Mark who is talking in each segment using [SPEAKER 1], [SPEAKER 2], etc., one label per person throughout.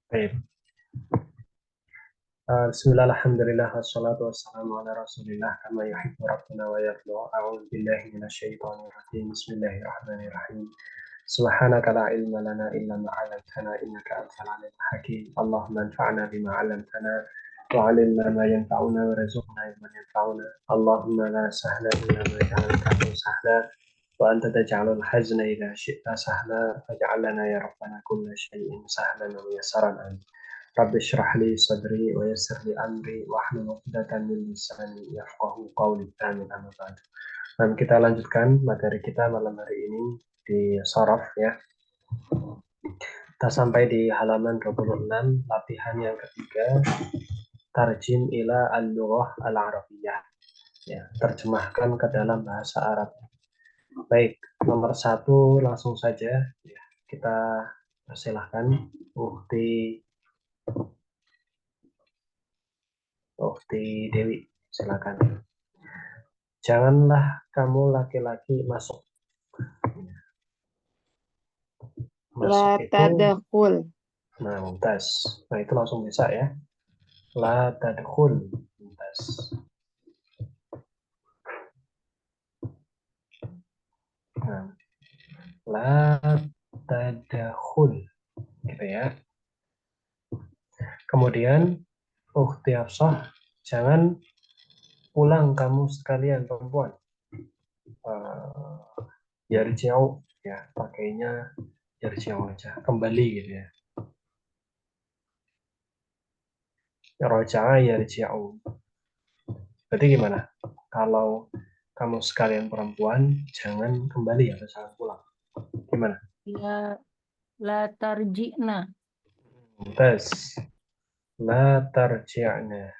[SPEAKER 1] Baik. Bismillah, alhamdulillah, wassalatu wassalamu ala rasulillah, kama yuhibbu rabbuna wa yarda. A'udzu billahi minasyaitonir rajim. Bismillahirrahmanirrahim. Subhanaka la ilma lana illa ma 'allamtana innaka antal alimul hakim. Allahumma anfa'na bima 'allamtana wa 'allimna ma yanfa'una wa rzuqna ilman yanfa'una. Allahumma la sahla illa ma ja'altahu sahla wa anta taj'alul hazna idza syi'ta sahla faj'al lana ya rabbana kulla syai'in sahlan wa yassaran. Amin. Rabbi syrah li sadri wa yassir li amri wahlul 'uqdatam min lisani yafqahu qawli. Amin. Amma ba'du. Dan kita lanjutkan materi kita malam hari ini di Sharaf ya. Kita sampai di halaman 26, latihan yang ketiga, tarjim ila al-lughah al-arabiyyah. Ya, terjemahkan ke dalam bahasa Arab. Baik, nomor 1 langsung saja ya, kita persilahkan Ukti Dewi, silakan. Janganlah kamu laki-laki masuk.
[SPEAKER 2] La
[SPEAKER 1] Masuk itu,
[SPEAKER 2] tadkhul.
[SPEAKER 1] nah mumtaz. Nah itu langsung bisa ya. La tadkhul, mumtaz. Nah, la tadkhul, gitu ya. Kemudian, ukhti Hafsah, jangan pulang kamu sekalian perempuan. Yarji'u, ya pakainya yarji'u aja, kembali gitu ya. Roja'a yarji'u. Berarti gimana? Kalau kamu sekalian perempuan, jangan kembali atau jangan pulang. Gimana?
[SPEAKER 2] Ya, la tarji'na.
[SPEAKER 1] Tes. La tarji'na.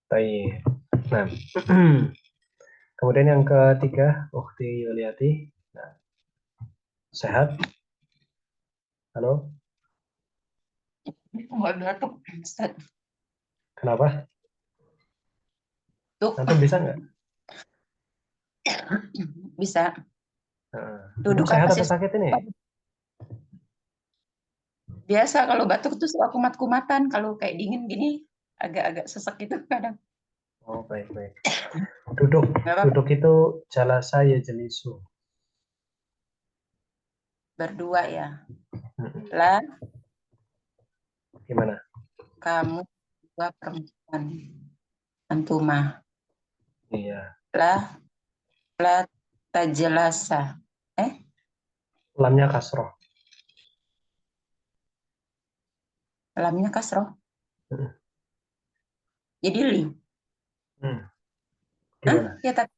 [SPEAKER 1] Baik. Nah, kemudian yang ketiga, Ukti Yuliati. Nah, sehat? Halo?
[SPEAKER 3] Nggak batuk, Ustaz.
[SPEAKER 1] Kenapa?
[SPEAKER 3] Tuh,
[SPEAKER 1] Antum bisa nggak?
[SPEAKER 3] bisa.
[SPEAKER 1] Nah, antum
[SPEAKER 3] Duduk
[SPEAKER 1] sehat
[SPEAKER 3] apa
[SPEAKER 1] atau
[SPEAKER 3] sih?
[SPEAKER 1] sakit ini?
[SPEAKER 3] Biasa kalau batuk tuh suka kumat-kumatan. Kalau kayak dingin gini, agak-agak sesek gitu kadang.
[SPEAKER 1] Oh, baik-baik. Duduk.
[SPEAKER 3] Nggak apa-apa.
[SPEAKER 1] Duduk itu jalasa ya jelisu.
[SPEAKER 3] Berdua ya. Lah,
[SPEAKER 1] Gimana?
[SPEAKER 3] kamu dua perempuan. Antumah.
[SPEAKER 1] Iya.
[SPEAKER 3] Lah, lah tajelasa. Eh,
[SPEAKER 1] Lamnya kasroh.
[SPEAKER 3] lamnya kasroh.
[SPEAKER 1] Hmm.
[SPEAKER 3] Jadi li. Hah?
[SPEAKER 1] Gimana?
[SPEAKER 3] Ya, tak.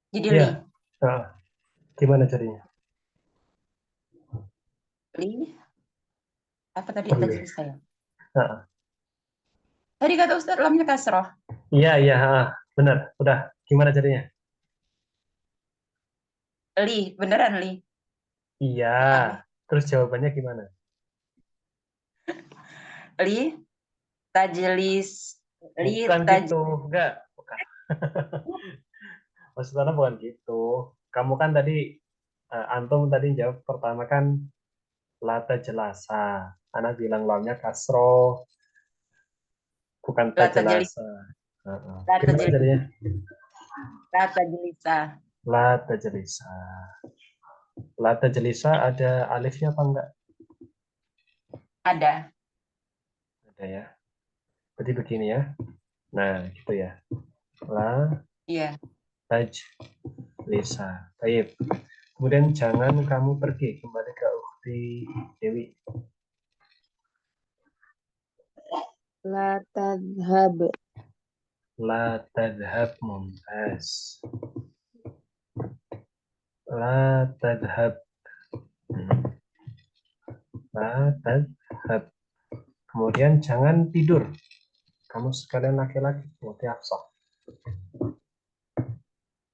[SPEAKER 3] Jadi
[SPEAKER 1] Iya.
[SPEAKER 3] li.
[SPEAKER 1] Nah, gimana jadinya?
[SPEAKER 3] Li. Apa tadi
[SPEAKER 1] Perli.
[SPEAKER 3] tajelasa saya?
[SPEAKER 1] Nah,
[SPEAKER 3] Tadi kata Ustaz lamnya kasroh.
[SPEAKER 1] iya, iya. Benar. Udah. Gimana jadinya?
[SPEAKER 3] Li, beneran li.
[SPEAKER 1] Iya.
[SPEAKER 3] Aneh.
[SPEAKER 1] Terus jawabannya gimana?
[SPEAKER 3] Li, tajelis. Li,
[SPEAKER 1] Bukan gitu. Enggak. Bukan. Maksudnya bukan gitu. Kamu kan tadi, Antum tadi jawab pertama kan lata jelasa. Anak bilang lamnya kasro, bukan
[SPEAKER 3] La tajelis.
[SPEAKER 1] tajelasa.
[SPEAKER 3] La
[SPEAKER 1] Gimana
[SPEAKER 3] tajelis.
[SPEAKER 1] jadinya?
[SPEAKER 3] La tajelisa.
[SPEAKER 1] Lata jelisa. Lata jelisa ada alifnya apa enggak?
[SPEAKER 3] Ada.
[SPEAKER 1] Ada ya. Berarti begini ya. Nah, gitu ya. La
[SPEAKER 3] Iya.
[SPEAKER 1] taj lisa. Baik. Kemudian jangan kamu pergi, kembali ke Ukti Dewi.
[SPEAKER 2] La tadhhab.
[SPEAKER 1] La tadhab, mumtaz. La tadhab. La tadhab. Kemudian jangan tidur. Kamu sekalian laki-laki, seperti Hafsah.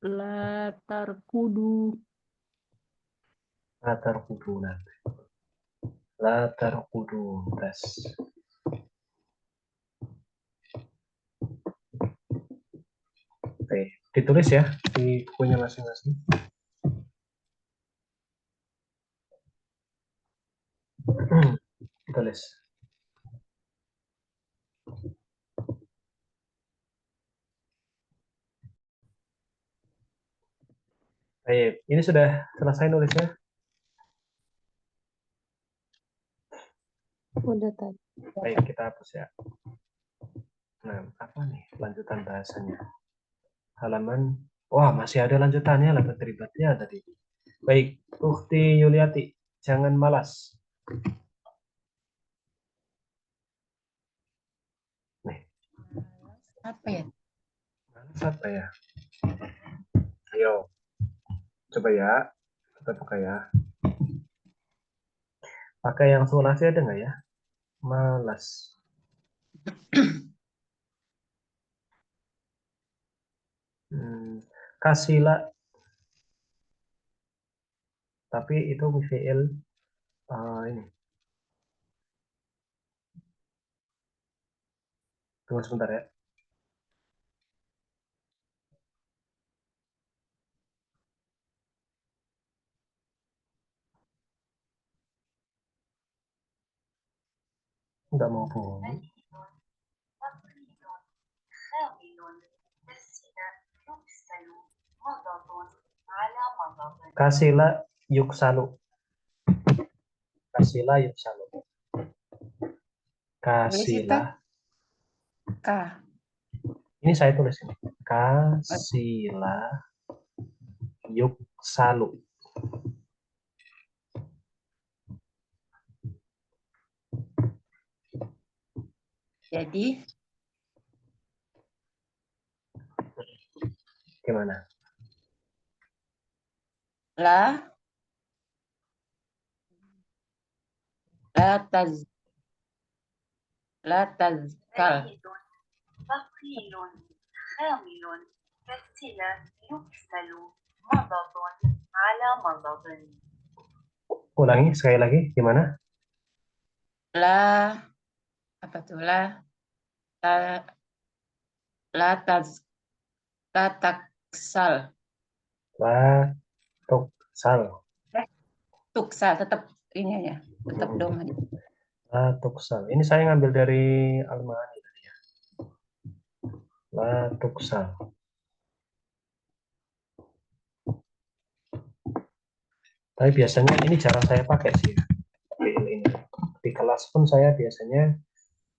[SPEAKER 2] La tarkudu.
[SPEAKER 1] La tarkudu nanti. La tarkudu, mumtaz. Oke, ditulis ya di bukunya masing-masing. Tulis. Baik, ini sudah selesai nulisnya?
[SPEAKER 2] Udah tadi.
[SPEAKER 1] Baik, kita hapus ya. Nah, apa nih lanjutan bahasanya? Halaman, wah masih ada lanjutannya, lanjutan terlibatnya tadi. Baik, Ukti Yuliati, jangan malas. Nih,
[SPEAKER 3] Apa ya?
[SPEAKER 1] malas apa ya? Ayo, coba ya, kita buka ya. Pakai yang sulasi ada nggak ya? Malas. Kasila, tapi itu fi'il ini. Tunggu sebentar ya. Nggak mau bunyi. Kasila yuksalu. Kasila yuksalu.
[SPEAKER 3] Tulis itu
[SPEAKER 1] Kasila.
[SPEAKER 3] K.
[SPEAKER 1] Ini saya tulis ini. Kasila yuksalu.
[SPEAKER 3] Jadi
[SPEAKER 1] Gimana?
[SPEAKER 3] la la taz la tazkal.
[SPEAKER 4] ثقيل حامل كالسلة يكسل مضض على مضض.
[SPEAKER 1] Ulangi sekali lagi. Gimana?
[SPEAKER 3] La apa tuh la la taz la taksal.
[SPEAKER 1] La tuksal.
[SPEAKER 3] Tuksal tetap ini aja. Tetap dom aja.
[SPEAKER 1] La tuksal. Ini saya ngambil dari Al-Ma'ani tadi ya. La tuksal. Tapi biasanya ini jarang saya pakai sih ya. Fi'il ini. Di kelas pun saya biasanya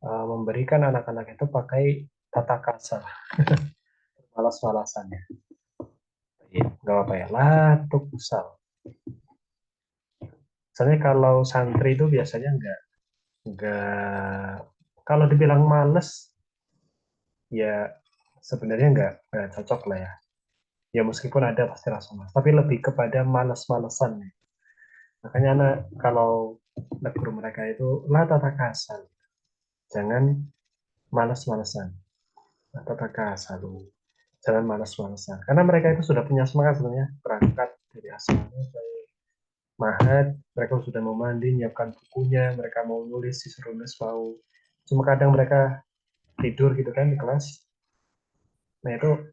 [SPEAKER 1] memberikan anak-anak itu pakai tata kasar. Malas-malasannya. Nggak apa-apa ya. La tuksal. Soalnya kalau santri itu biasanya nggak kalau dibilang males ya sebenarnya nggak cocok lah ya. Ya meskipun ada pasti rasa malas, tapi lebih kepada males-malesan nih. Makanya anak kalau negur mereka itu la tata kasar. Jangan malas-malesan. La tata kasar. Jangan malas-malesan. Karena mereka itu sudah punya semangat sebenarnya berangkat dari asalnya dari Mahat, mereka sudah mau mandi, nyiapkan bukunya, mereka mau nulis, disuruh nulis mau. Cuma kadang mereka tidur gitu kan di kelas. Nah itu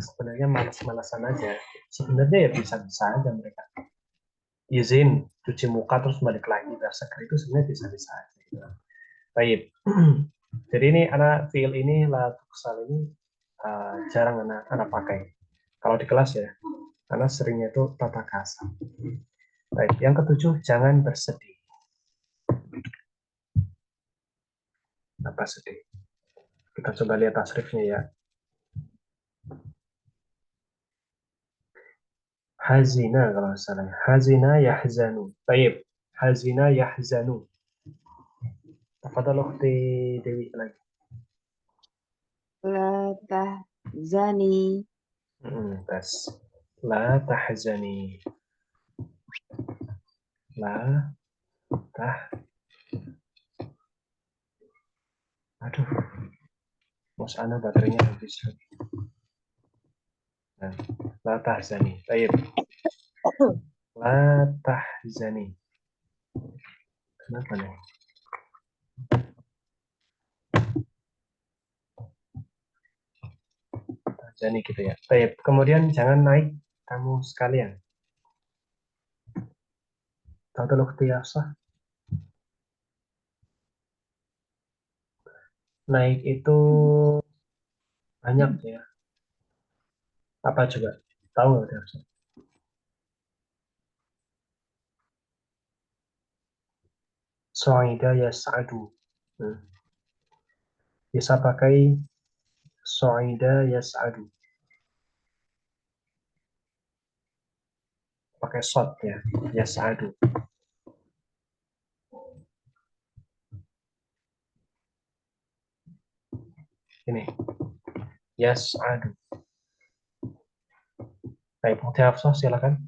[SPEAKER 1] sebenarnya malas-malasan aja. Sebenarnya ya bisa-bisa aja mereka. Izin cuci muka terus balik lagi biar seger itu sebenarnya bisa-bisa aja. Gitu. Baik. Jadi ini anak fiil ini la tuksal ini jarang anak pakai. Kalau di kelas ya, karena seringnya itu tata kasar. Baik, yang ketujuh jangan bersedih. Apa sedih? Kita coba lihat tasrifnya ya. Hazina kalau salah. Hazina yahzanu. Baik. Hazina yahzanu. Tafadhal ukhti Dewi lagi.
[SPEAKER 2] La tahzani.
[SPEAKER 1] Bas. La tahzani. La tah. Aduh. Mas Ana baterainya habis. Nah, la tahzani. Baik. La tahzani. Kenapa nih? Tahzani gitu ya. Baik. Kemudian jangan naik kamu sekalian. Tafadhal ukhti Hafsah. Naik itu banyak ya. Apa coba? Tahu nggak Uda Hafsah? So'ida yas'adu. Hmm. Bisa pakai so'ida yas'adu. Pakai shot ya. Yas'adu. Ini. Yas'adu. Baik, Uda Hafsah silakan.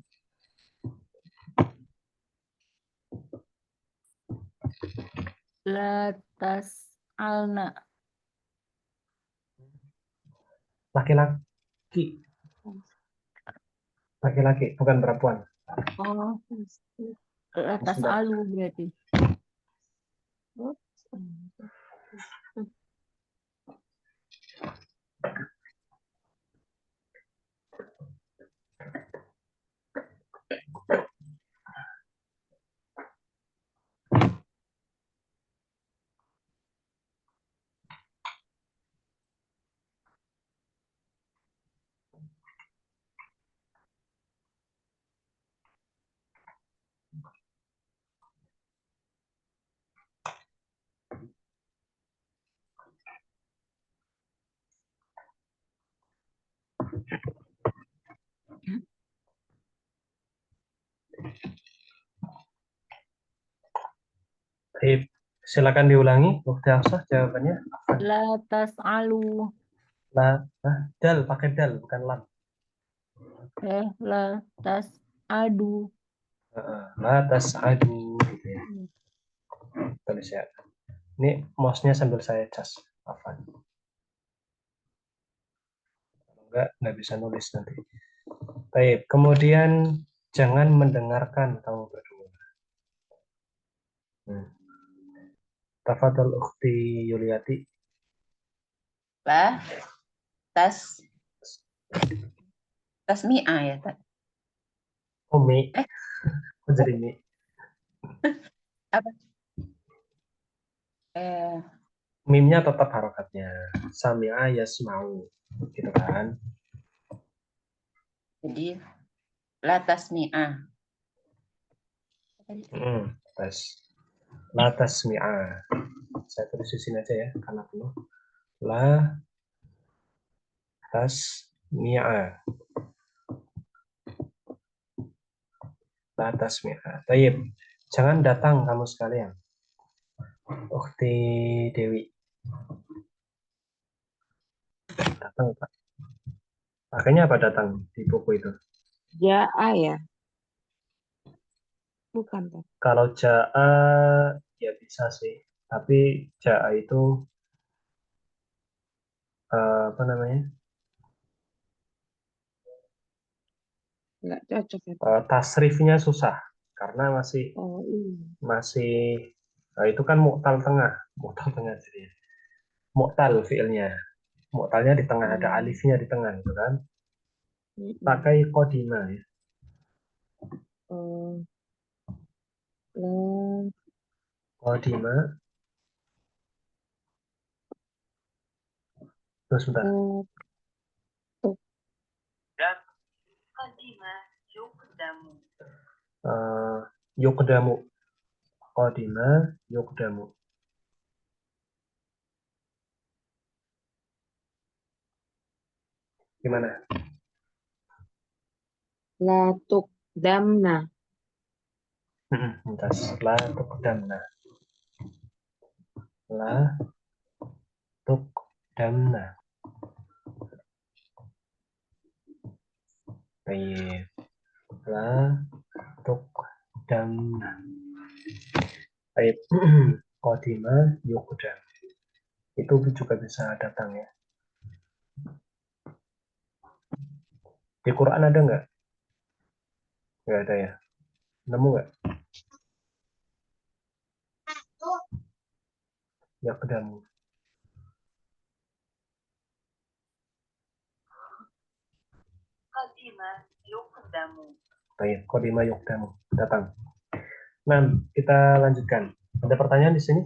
[SPEAKER 5] La tas'alna.
[SPEAKER 1] Laki-laki. Laki-laki, bukan perempuan.
[SPEAKER 5] Oh, la
[SPEAKER 1] Sebentar.
[SPEAKER 5] tas'alu berarti.
[SPEAKER 1] Baik, silakan diulangi. Uda Hafsah jawabannya.
[SPEAKER 5] La tas'alu.
[SPEAKER 1] Dal, pakai dal, bukan lam.
[SPEAKER 5] La tas'adu.
[SPEAKER 1] La tas'adu. Gitu ya. Tulis ya. Ini mouse-nya sambil saya cas. Afan. Kalau nggak bisa nulis nanti. Baik, kemudian jangan mendengarkan kamu berdua. Tafadhol ukhti Yuliati.
[SPEAKER 3] Lah, tasmi'ah ya, tak?
[SPEAKER 1] Umi.
[SPEAKER 3] Eh.
[SPEAKER 1] Kok jadi mi?
[SPEAKER 3] Apa?
[SPEAKER 1] Mimnya tetap harokatnya. Sami'a yasma'u. Gitu kan.
[SPEAKER 3] Jadi la tasmi'ah.
[SPEAKER 1] Tes. La tasmi'a. Saya tulis di sini aja ya, karena penuh. La tasmi'a. La tasmi'a. Tayyib. Jangan datang kamu sekalian. Ukhti Dewi. Datang, Pak. Akhirnya apa datang di buku itu?
[SPEAKER 2] Ja'a ya. Bukan Pak.
[SPEAKER 1] Kalau ja'a ya bisa sih. Tapi ja'a itu apa namanya?
[SPEAKER 2] Nggak cocok ya.
[SPEAKER 1] Tasrifnya susah karena masih
[SPEAKER 2] Oh iya.
[SPEAKER 1] itu kan mu'tal tengah jadi mu'tal fiilnya. Mu'talnya di tengah, ada alifnya di tengah gitu kan. Pakai kodima ya. Kodima. Terus sebentar.
[SPEAKER 4] قدم يقدم
[SPEAKER 1] Yuqdamu. Kodima yuqdamu. Gimana?
[SPEAKER 2] La tuqdamna.
[SPEAKER 1] Entas. La tuqdamna. La tuqdamna. Baik. La tuqdamna. Baik. Kodima yuqdam. Itu juga bisa datang ya. Di Quran ada nggak? Nggak ada ya. Nemu nggak? Yaqdamu.
[SPEAKER 4] قدم يقدم
[SPEAKER 1] Baik, kodima yuqdamu. Datang. Nah, kita lanjutkan. Ada pertanyaan di sini?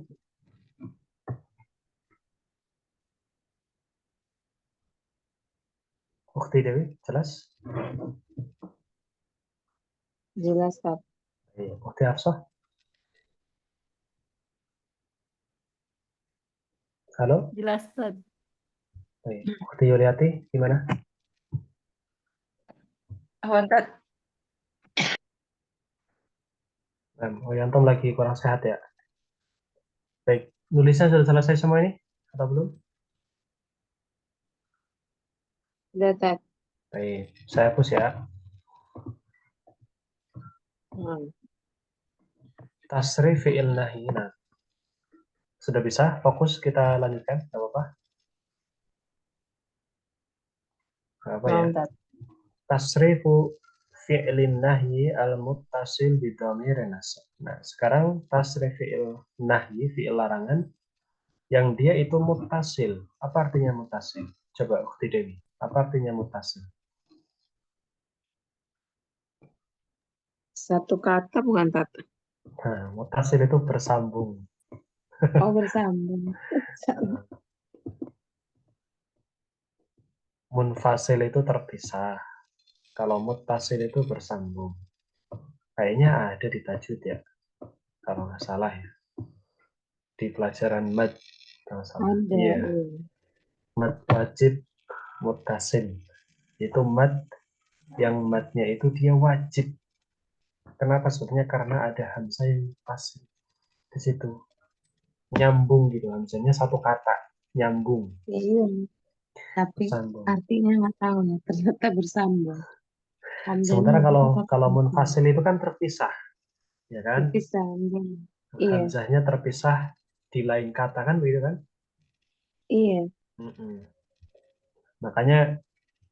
[SPEAKER 1] Ukhti Dewi, jelas?
[SPEAKER 2] Jelas, Tat.
[SPEAKER 1] Ukhti Hafsah? Halo?
[SPEAKER 5] Jelas, Tad.
[SPEAKER 1] Ukhti Yuliati, gimana?
[SPEAKER 3] Tat.
[SPEAKER 1] Oh, ya, antum lagi kurang sehat ya? Baik, nulisnya sudah selesai semua ini? Atau belum?
[SPEAKER 2] Udah, Tat.
[SPEAKER 1] Baik, saya hapus ya. Tasrif fi'il nahi. Nah, sudah bisa? Fokus, kita lanjutkan. Gak apa-apa? Gak apa ya?
[SPEAKER 2] Tat.
[SPEAKER 1] Tasrifu fi'lin nahyi al-muttasil bidhamir nasab. Nah, sekarang tasrif fi'il nahyi, fi'il larangan, yang dia itu muttasil. Apa artinya muttasil? Coba Ukhti Dewi. Apa artinya muttasil?
[SPEAKER 2] Satu kata bukan, Tat?
[SPEAKER 1] Nah, muttasil itu bersambung.
[SPEAKER 2] Oh, bersambung.
[SPEAKER 1] Munfasil itu terpisah. Kalau muttasil itu bersambung. Kayaknya ada di tajwid ya. Kalau nggak salah ya. Di pelajaran mad. Kalau salah.
[SPEAKER 2] Ada.
[SPEAKER 1] Iya.
[SPEAKER 2] Iya.
[SPEAKER 1] Mad wajib muttasil. Itu mad yang madnya itu dia wajib. Kenapa? Sebetulnya karena ada hamzah yang pas di situ. Nyambung gitu. Hamzahnya satu kata. Nyambung.
[SPEAKER 2] Iya. Tapi
[SPEAKER 1] Bersambung.
[SPEAKER 2] artinya nggak tahu ya. Ternyata bersambung.
[SPEAKER 1] Sementara
[SPEAKER 2] Hamzahnya
[SPEAKER 1] kalau munfasil itu kan terpisah. Ya kan?
[SPEAKER 2] terpisah. Hamzahnya. Iya.
[SPEAKER 1] Hamzahnya terpisah di lain kata kan begitu kan?
[SPEAKER 2] Iya.
[SPEAKER 1] Makanya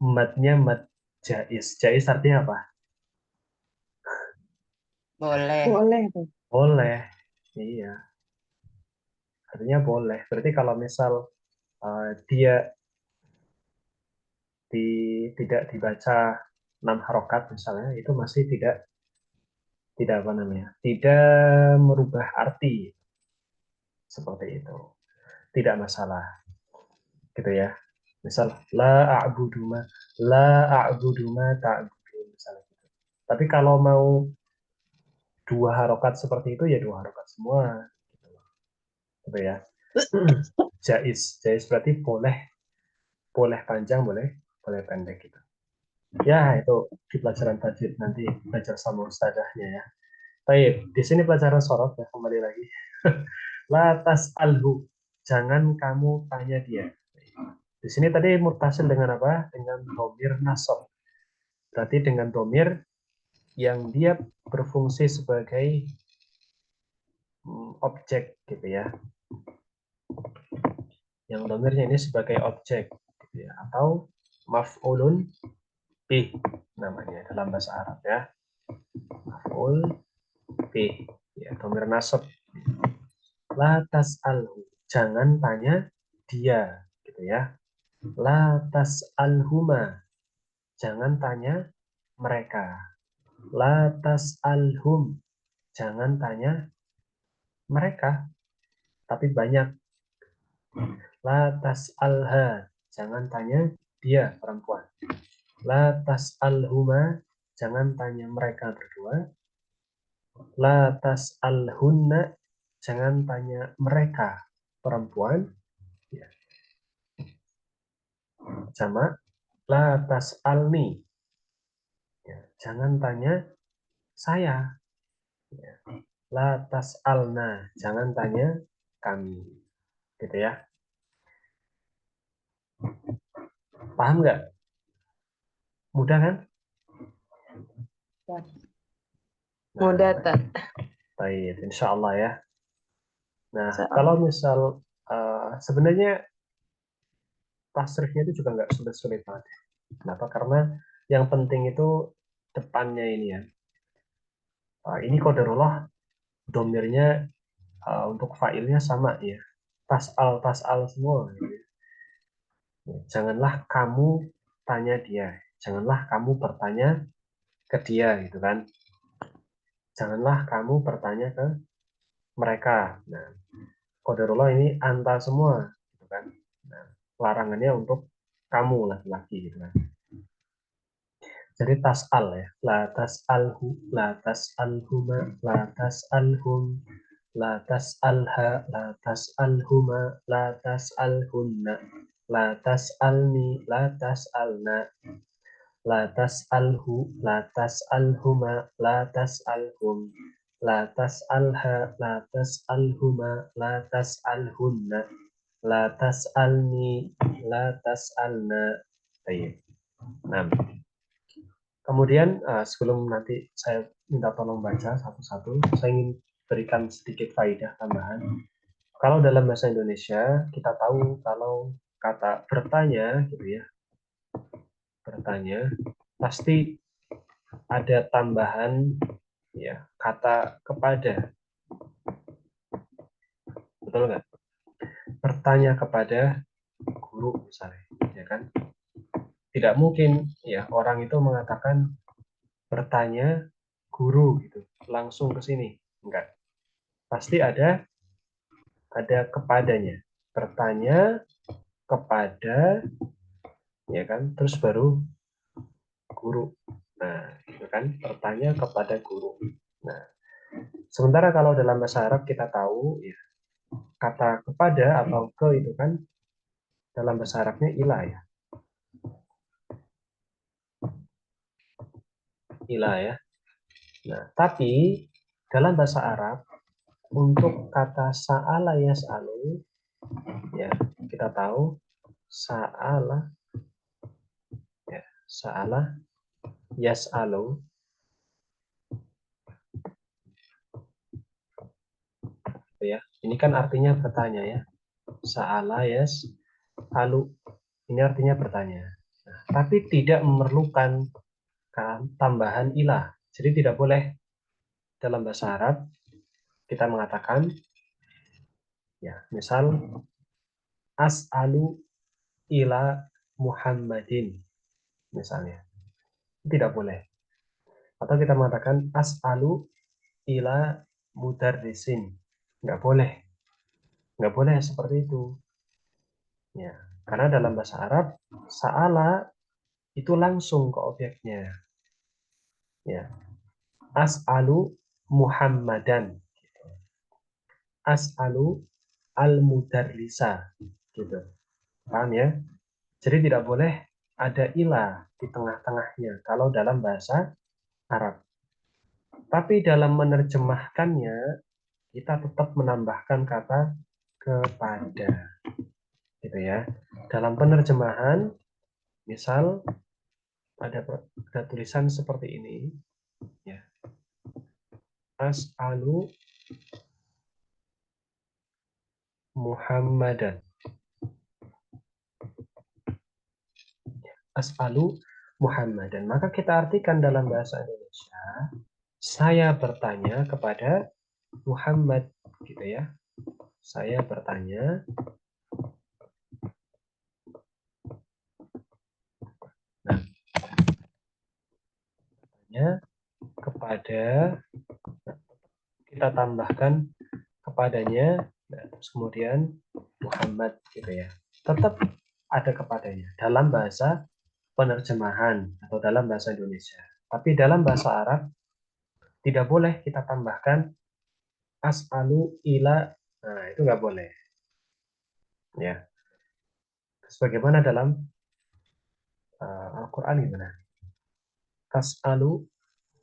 [SPEAKER 1] madnya mad jais. Jais artinya apa?
[SPEAKER 3] Boleh.
[SPEAKER 2] Boleh tuh.
[SPEAKER 1] Boleh. Iya. Artinya boleh. Berarti kalau misal dia tidak dibaca 6 harokat misalnya, itu masih tidak apa namanya? Tidak merubah arti. Seperti itu. Tidak masalah. Gitu ya. Misal la a'budu ma ta'budu misalnya gitu. Tapi kalau mau 2 harokat seperti itu ya 2 harokat semua gitu ya. Jais berarti boleh panjang, boleh pendek gitu. Ya itu di pelajaran tajwid nanti belajar sama ustazahnya ya. Baik, di sini pelajaran sorot ya, kembali lagi. Latas alhu, jangan kamu tanya dia. Di sini tadi mutasil dengan apa? Dengan domir nasab. Berarti dengan domir yang dia berfungsi sebagai objek gitu ya. Yang domirnya ini sebagai objek gitu ya. Atau maf'ulun bih namanya dalam bahasa Arab ya. Maf'ul bih ya, domir nasab. La tas'alhu, jangan tanya dia gitu ya. La tas'alhuma, jangan tanya mereka. La tas'alhum, jangan tanya mereka, tapi banyak. La tas'alha, jangan tanya dia perempuan. La tas'alhuma, jangan tanya mereka berdua. La tas'alhunna, jangan tanya mereka perempuan. Ya. Sama la tas'alni, ya, jangan tanya saya. Ya. La tas'alna, jangan tanya kami. Gitu ya. Paham nggak? Mudah kan?
[SPEAKER 2] Mudah,
[SPEAKER 1] Nah,
[SPEAKER 2] Tat.
[SPEAKER 1] baik, insya Allah ya. Nah,
[SPEAKER 2] Insya Allah.
[SPEAKER 1] kalau misal sebenarnya tasrifnya itu juga nggak sulit-sulit banget. Kenapa? Karena yang penting itu depannya ini ya. Ini qadarullah domirnya untuk failnya sama ya. Tas'al semua. Gitu. Janganlah kamu tanya dia. Janganlah kamu bertanya ke dia gitu kan. Janganlah kamu bertanya ke mereka. Nah, qadarullah ini anta semua gitu kan. Nah, larangannya untuk kamu laki-laki gitu kan. Jadi tas'al ya. La tas'alhu, la tas'alhuma, la tas'alhum, la tas'alha, la tas'alhuma, la tas'alhunna, la tas'alni, la tas'alna, la tas'alhu, la tas'alhuma, la tas'alhum, la tas'alha, la tas'alhuma, la tas'alhunna, la tas'alni, la tas'alna. Baik. Nah, kemudian sebelum nanti saya minta tolong baca satu-satu, saya ingin berikan sedikit faedah tambahan. Kalau dalam bahasa Indonesia, kita tahu kalau kata bertanya, gitu ya, bertanya, pasti ada tambahan ya kata kepada, betul nggak? Bertanya kepada guru misalnya, ya kan? Tidak mungkin ya orang itu mengatakan bertanya guru gitu, langsung ke sini, enggak. Pasti ada kepadanya. Bertanya kepada, ya kan, terus baru guru. Nah, itu kan bertanya kepada guru. Nah, sementara kalau dalam bahasa Arab kita tahu ya, kata kepada atau ke itu kan dalam bahasa Arabnya ilah ya. Ilah ya. Nah, tapi dalam bahasa Arab untuk kata sa'ala yas'alu ya, kita tahu sa'ala ya, sa'ala yas'alu ya. Ini kan artinya bertanya ya. Sa'ala yas'alu. Ini artinya bertanya. Nah, tapi tidak memerlukan tambahan ilah. Jadi tidak boleh dalam bahasa Arab kita mengatakan ya, misal as'alu ila Muhammadin misalnya. Tidak boleh. Atau kita mengatakan as'alu ila mudarrisin. Nggak boleh. Nggak boleh seperti itu. Ya, karena dalam bahasa Arab sa'ala itu langsung ke objeknya. Ya. As'alu Muhammadan. As'alu al-mudarrisa. Gitu. Paham ya? Jadi tidak boleh ada ilah di tengah-tengahnya kalau dalam bahasa Arab. Tapi dalam menerjemahkannya, kita tetap menambahkan kata kepada. Gitu ya. Dalam penerjemahan, misal ada tulisan seperti ini. Ya. As'alu Muhammadan. As'alu Muhammadan. Maka kita artikan dalam bahasa Indonesia, saya bertanya kepada Muhammad, gitu ya. Saya bertanya kepada, kita tambahkan kepadanya, nah, terus kemudian Muhammad, gitu ya. Tetap ada kepadanya dalam bahasa penerjemahan atau dalam bahasa Indonesia. Tapi dalam bahasa Arab tidak boleh kita tambahkan as'alu ila, nah itu nggak boleh. Ya. Sebagaimana dalam Al-Quran gimana? Fas'alu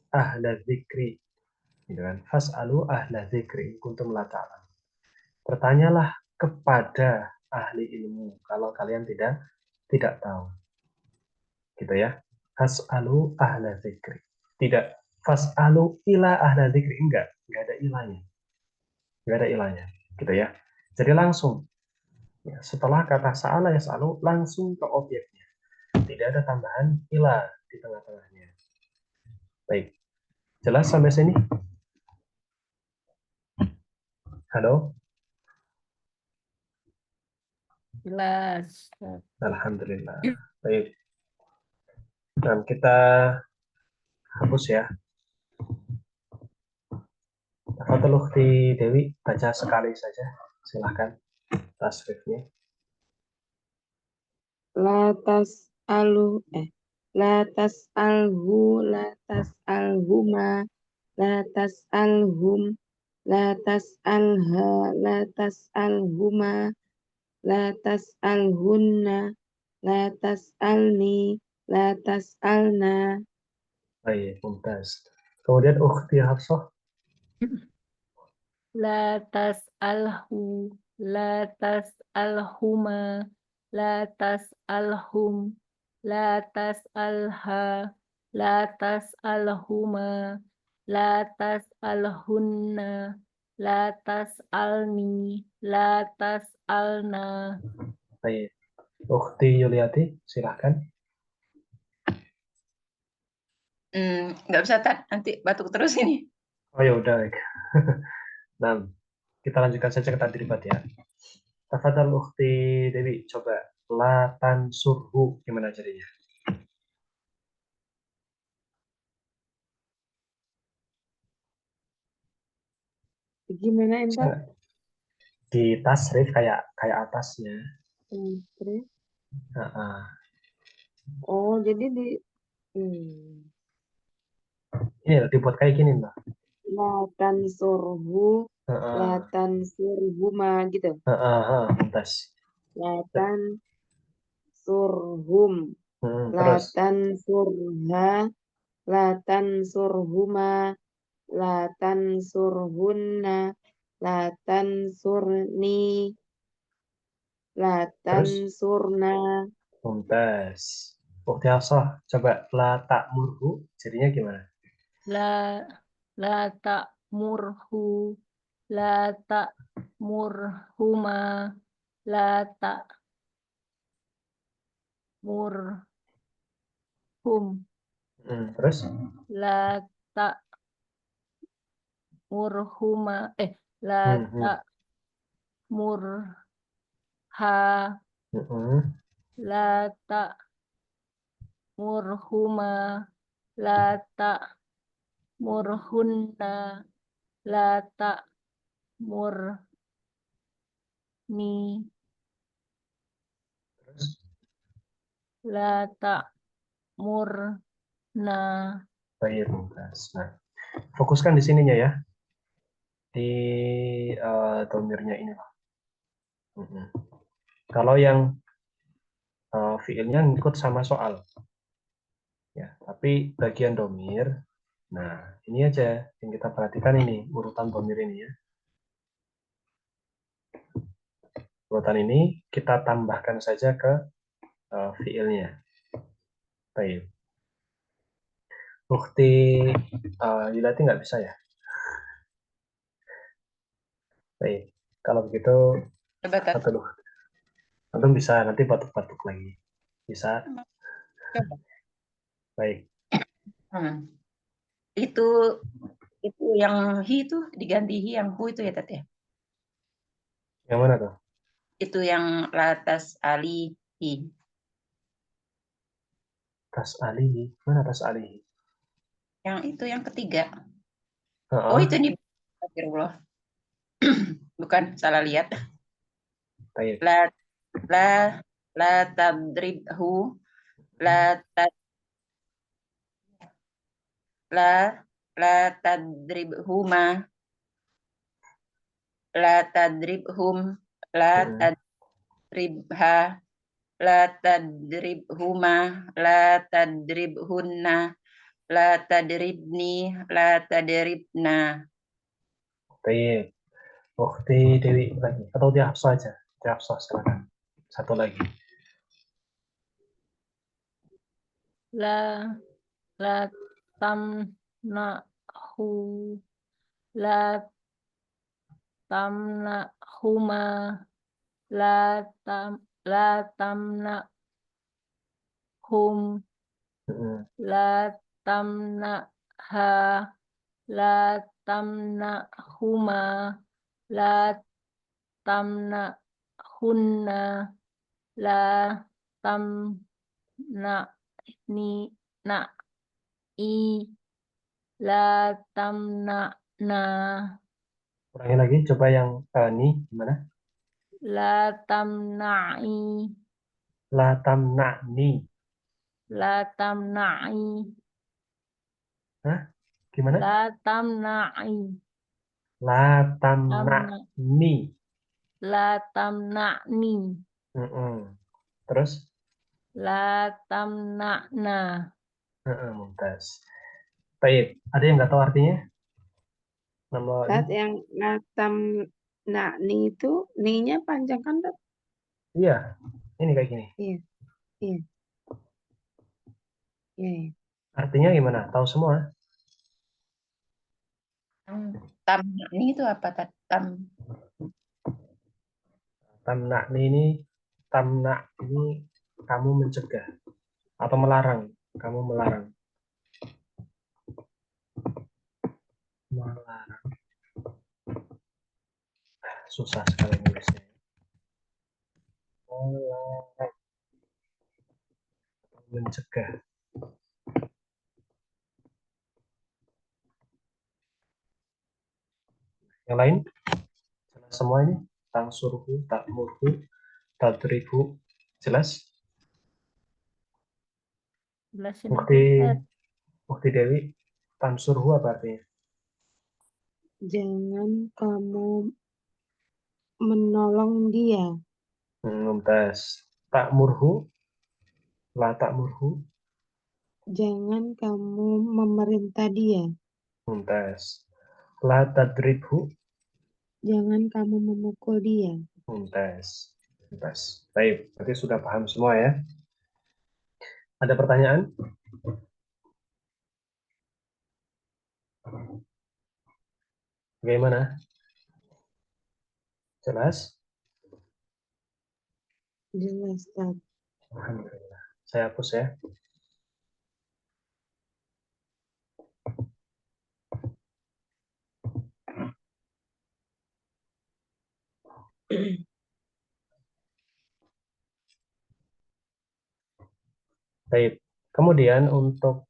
[SPEAKER 1] ahla dzikri, gitu kan? Fas'alu ahla dzikri kuntum la ta'lam. Bertanyalah kepada ahli ilmu kalau kalian tidak tahu. Gitu ya. Fas'alu ahla dzikri. Tidak fas'alu ila ahla dzikri, enggak ada ilahnya. Enggak ada ilahnya, gitu ya. Jadi langsung ya, setelah kata sa'ala yas'alu langsung ke objeknya. Tidak ada tambahan ila di tengah-tengahnya. Baik. Jelas sampai sini? Halo?
[SPEAKER 5] Jelas.
[SPEAKER 1] Alhamdulillah. Baik. Dan kita hapus ya. Tafadhol Ukhti Dewi, baca sekali saja. Silahkan tasrifnya.
[SPEAKER 2] La tas'alu La tas'alhu, la tas'alhuma, la tas'alhum, la tas'alha, la tas'alhuma, la tas'alhunna, la tas'alni, la tas'alna.
[SPEAKER 1] Baik, mumtaz. Kemudian ukhti Hafsah.
[SPEAKER 5] La tas'alhu, la tas'alhuma, la tas'alhum, la tas'alha, la tas'alhuma, la tas'alhunna, la tas'alni, la tas'alna.
[SPEAKER 1] Baik. Ukhti Yuliati, silahkan.
[SPEAKER 3] Nggak bisa Tat, nanti batuk terus ini.
[SPEAKER 1] Oh ya udah, baik. Nah, kita lanjutkan saja ke tadribat ya. Tafadhal ukhti Dewi, coba la tansurhu gimana jadinya?
[SPEAKER 2] Gimana
[SPEAKER 1] Bisa
[SPEAKER 2] Intan?
[SPEAKER 1] nggak? Di tasrif kayak atasnya.
[SPEAKER 2] Terus?
[SPEAKER 1] Heeh.
[SPEAKER 2] Oh, jadi di
[SPEAKER 1] Ini loh, dibuat kayak gini loh.
[SPEAKER 2] la tansurhu, la
[SPEAKER 1] Heeh.
[SPEAKER 2] tansurhuma gitu.
[SPEAKER 1] Heeh, mumtaz.
[SPEAKER 2] La tansurhum, la
[SPEAKER 1] Terus
[SPEAKER 2] tansurha, la tansurhuma, la tansurhunna, la tansurni, la
[SPEAKER 1] terus
[SPEAKER 2] tansurna.
[SPEAKER 1] mumtaz. Ukhti Hafsah, coba la ta'murhu jadinya gimana?
[SPEAKER 5] La la ta'murhu, la ta'murhuma, la ta'murhum,
[SPEAKER 1] Terus
[SPEAKER 5] la ta'murhuma, la
[SPEAKER 1] hmm, hmm.
[SPEAKER 5] ta'murha,
[SPEAKER 1] Mm-mm.
[SPEAKER 5] la ta'murhuma, la ta'murhunna, la ta'murni,
[SPEAKER 1] Terus
[SPEAKER 5] la ta'murna.
[SPEAKER 1] baik, mumtaz. Nah, fokuskan di sininya ya, di domirnya ini loh. Kalau yang fiilnya ngikut sama soal, ya, tapi bagian domir, nah ini aja yang kita perhatikan ini urutan domir ini ya. Urutan ini kita tambahkan saja ke fiilnya. Baik. Bukti Yulati nggak bisa ya? Baik. Kalau begitu
[SPEAKER 3] Coba Tat.
[SPEAKER 1] satu dulu. Antum bisa nanti batuk-batuk lagi. Bisa?
[SPEAKER 3] Coba.
[SPEAKER 1] Baik.
[SPEAKER 3] Itu yang hi itu diganti hi yang hu itu ya Tat ya.
[SPEAKER 1] Yang mana tuh?
[SPEAKER 3] Itu yang latas ali hi.
[SPEAKER 1] Tas alihi. Mana tas alihi?
[SPEAKER 3] Yang itu yang ketiga. Oh
[SPEAKER 1] Heeh.
[SPEAKER 3] itu nih. Astagfirullah. Bukan salah lihat.
[SPEAKER 1] Baik.
[SPEAKER 3] La la la tadribhu la tad la la tadribhuma la tadribhum la tadribha la tadribhuma la tadribhunna la tadribni la tadribna.
[SPEAKER 1] Baik. Bukti Dewi lagi. Atau dia Hafsah aja. Dia Hafsah silakan. Satu lagi.
[SPEAKER 5] La la tamnahu, la tamnahuma, la tamnahum,
[SPEAKER 1] Mm-mm.
[SPEAKER 5] la tamnaha, la tamnahuma, la tamnahunna, la tamnani na i, la tamna'na,
[SPEAKER 1] Ulangi lagi. Coba yang ini gimana?
[SPEAKER 5] la tamna'i,
[SPEAKER 1] La tamna'ni.
[SPEAKER 5] La tamna'i.
[SPEAKER 1] Gimana?
[SPEAKER 5] La tamna'i.
[SPEAKER 1] La
[SPEAKER 5] Tamna.
[SPEAKER 1] tamna'ni.
[SPEAKER 5] La tamna'ni.
[SPEAKER 1] Terus?
[SPEAKER 5] La tamna'na.
[SPEAKER 1] Mumtaz. Baik, ada yang nggak tahu artinya? Nama
[SPEAKER 2] Saat
[SPEAKER 1] ini?
[SPEAKER 2] yang latam ni itu ni-nya panjang kan, Tat?
[SPEAKER 1] Iya, ini kayak gini.
[SPEAKER 2] Iya, iya. Iya, iya.
[SPEAKER 1] Artinya gimana? Tahu semua?
[SPEAKER 3] Tamna'ni itu apa?
[SPEAKER 1] Tamna'ni ini, tamna ini kamu mencegah atau melarang. Kamu melarang. Melarang. Susah sekali nulisnya. Melarang. Mencegah. Yang lain? Jelas semua ini? Tangsurhu, takmurhu, tadribu. Jelas?
[SPEAKER 5] Jelasin
[SPEAKER 1] Bukti,
[SPEAKER 5] Ustaz.
[SPEAKER 1] bukti Dewi, tansurhu apa artinya?
[SPEAKER 2] Jangan kamu menolong dia.
[SPEAKER 1] Mumtaz. Takmurhu, la takmurhu.
[SPEAKER 2] Jangan kamu memerintah dia.
[SPEAKER 1] Mumtaz. La tadribhu.
[SPEAKER 2] Jangan kamu memukul dia.
[SPEAKER 1] Mumtaz. Mumtaz. Baik, berarti sudah paham semua ya. Ada pertanyaan? Bagaimana? Jelas?
[SPEAKER 2] Jelas, Tat.
[SPEAKER 1] Alhamdulillah. Saya hapus ya. Baik. Kemudian untuk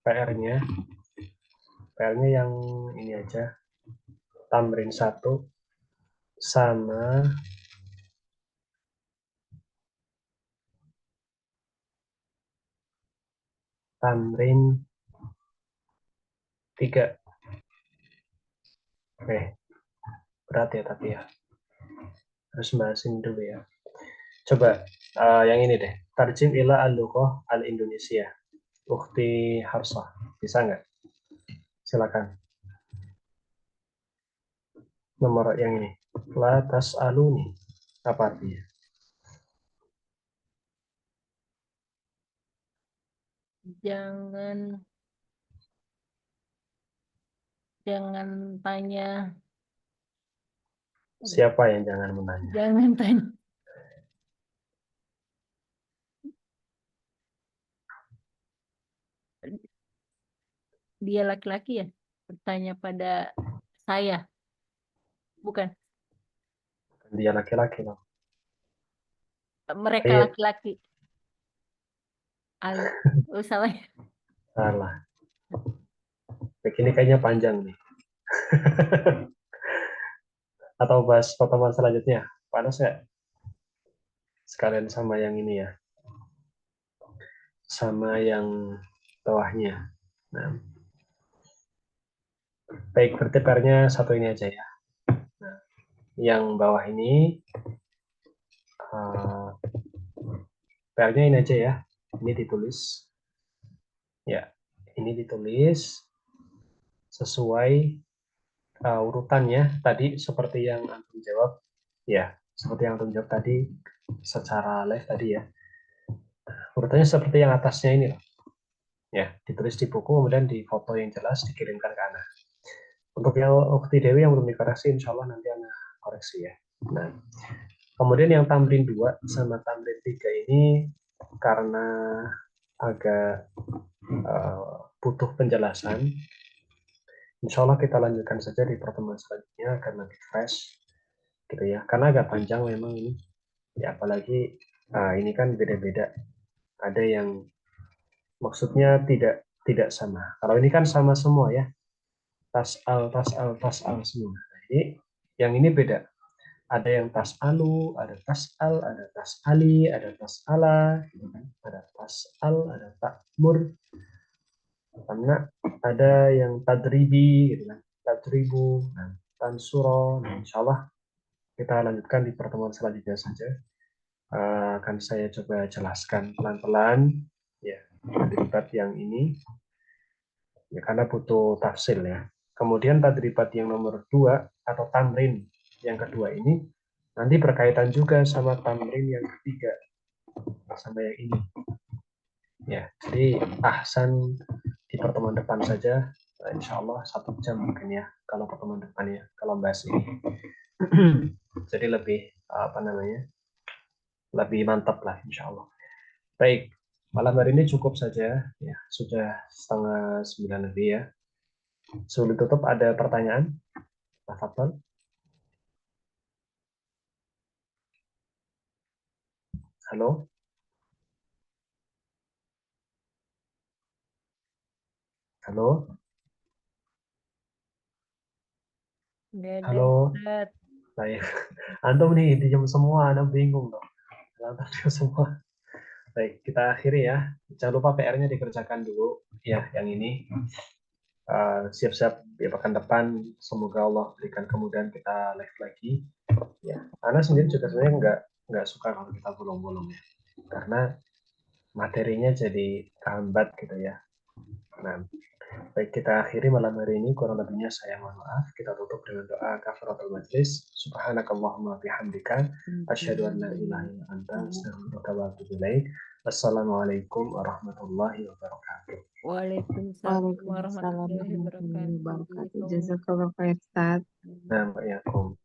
[SPEAKER 1] PR-nya yang ini aja. Tamrin 1 sama tamrin 3. Oke. Berat ya tapi ya. Harus bahasin dulu ya. Coba yang ini deh. Tarjim ila al-lughah al-Indonesia. Ukhti Harsah. Bisa nggak? Silakan. Nomor yang ini. La tas'aluni. Apa artinya?
[SPEAKER 5] Jangan tanya.
[SPEAKER 1] Siapa yang jangan menanya?
[SPEAKER 5] Jangan tanya. Dia laki-laki ya? Bertanya pada saya. Bukan.
[SPEAKER 1] Dia laki-laki loh.
[SPEAKER 5] Mereka
[SPEAKER 1] Iya.
[SPEAKER 5] laki-laki. Oh, salah.
[SPEAKER 1] Salah. Begini kayaknya panjang nih. Atau bahas pertemuan selanjutnya. Panas ya? Sekalian sama yang ini ya. Sama yang bawahnya. Nah. Baik, berarti PR-nya satu ini aja ya. Nah, yang bawah ini PR-nya ini aja ya. Ini ditulis. Ya, ini ditulis sesuai urutannya tadi seperti yang antum jawab. Ya, seperti yang antum jawab tadi secara live tadi ya. Urutannya seperti yang atasnya ini loh. Ya, ditulis di buku kemudian di foto yang jelas dikirimkan ke Ana. Untuk yang Ukti Dewi yang belum dikoreksi, insya Allah nanti Ana koreksi ya. Nah, kemudian yang tamrin 2 sama tamrin 3 ini karena agak butuh penjelasan, insya Allah kita lanjutkan saja di pertemuan selanjutnya agar lebih fresh gitu ya. Karena agak panjang memang ini. Ya apalagi ini kan beda-beda. Ada yang maksudnya tidak sama. Kalau ini kan sama semua ya. Tas al semua. Jadi yang ini beda. Ada yang tas'alu, ada tas'al, ada tas'ali, ada tas'ala, gitu kan. Ada tas'al, ada ta'mur. Karena ada yang tadribi, gitu kan. Tadribu, nah, tansuro. Nah, insya Allah kita lanjutkan di pertemuan selanjutnya saja. Akan saya coba jelaskan pelan-pelan ya tadribat yang ini ya karena butuh tafsil ya. Kemudian tadribat yang nomor 2 atau tamrin yang kedua ini nanti berkaitan juga sama tamrin yang ketiga sama yang ini. Ya, jadi ahsan di pertemuan depan saja. Nah, insya Allah 1 jam mungkin ya kalau pertemuan depan ya kalau bahas ini. Jadi lebih apa namanya lebih mantap lah insya Allah. Baik, malam hari ini cukup saja ya sudah 8:30 lebih ya. Sebelum tutup ada pertanyaan? Tafadhol. Halo. Halo.
[SPEAKER 5] Nggak ada,
[SPEAKER 1] Halo.
[SPEAKER 5] Ustaz.
[SPEAKER 1] Saya antum nih diam semua, antum bingung dong. Antum diam semua. Baik, kita akhiri ya. Jangan lupa PR-nya dikerjakan dulu ya yang ini. Siap-siap ya pekan depan semoga Allah berikan kemudahan kita live lagi ya. Ana sendiri juga sebenarnya nggak suka kalau kita bolong-bolong ya. Karena materinya jadi hambat gitu ya. Nah, baik kita akhiri malam hari ini kurang lebihnya saya mohon maaf. Kita tutup dengan doa kafaratul majlis. Subhanakallahumma bihamdika asyhadu an la ilaha illa anta astaghfiruka wa atubu ilaik. Wassalamualaikum warahmatullahi wabarakatuh.
[SPEAKER 5] Waalaikumsalam
[SPEAKER 2] Waalaikumsalam
[SPEAKER 5] warahmatullahi
[SPEAKER 2] warahmatullahi wabarakatuh.
[SPEAKER 5] wabarakatuh.
[SPEAKER 2] Jazakallah khair, Ustaz.
[SPEAKER 1] Nah, Mbak Yakum.